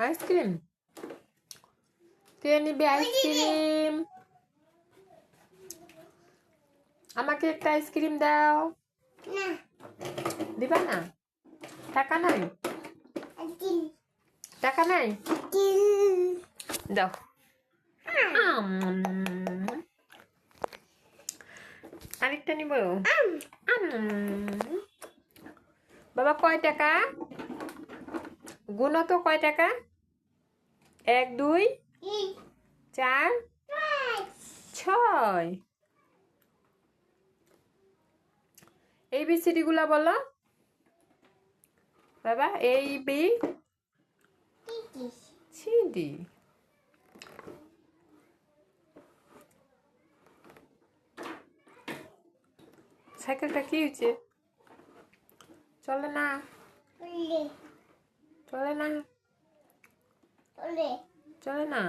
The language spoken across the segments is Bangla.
আইসক্রিম কে নিবে আইসক্রিম? আমাকে একটা আইসক্রিম দাও। না দিবা না? টাকা নাই? টাকা নাই? দাও। আরেকটা নিব। বাবা কয় টাকা? গুনো তো কয় টাকা? 1 2 4 6। ABCD গুলা বলো বাবা। ABCD। সাইকেলটা কি হয়েছে? চলে না, চলে না, চলে না।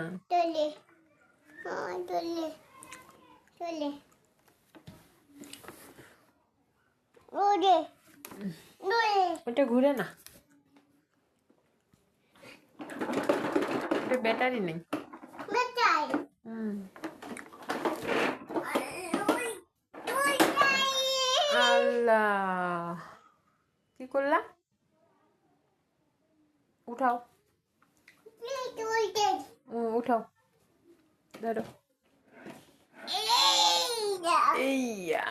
ওটা ঘুরে না, ওটা ব্যাটারি নেই। আল্লাহ, কি করলা? উঠাও, উঠাও, ধরো। এইয়া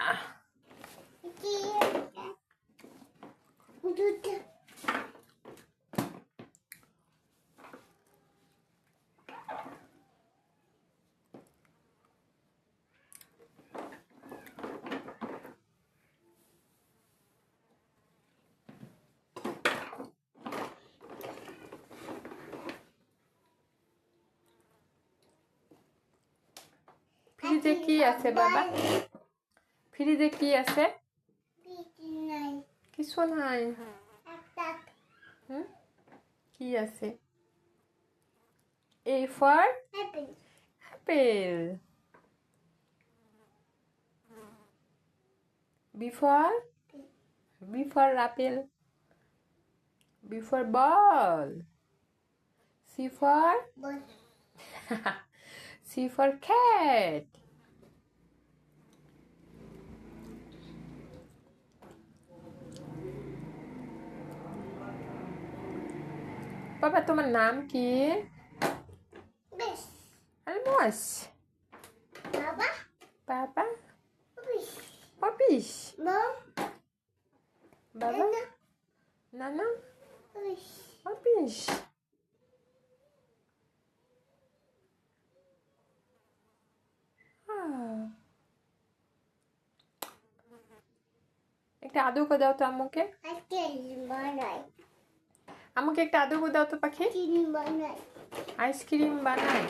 ফ্রিজে কি আছে বাবা? ফ্রিজে কি আছে? কিছু নাই। কি আছে? A for apple. B for apple. B for ball. C for C for cat. বাবা তোমার নাম কি? আলমোস। বাবা অপিস। বাবা নানা অপিস। একটা আদৌকে দাও তো আম্মুকে। আমাকে একটা আদৌকে দাও তো পাখি। আইসক্রিম বানাই।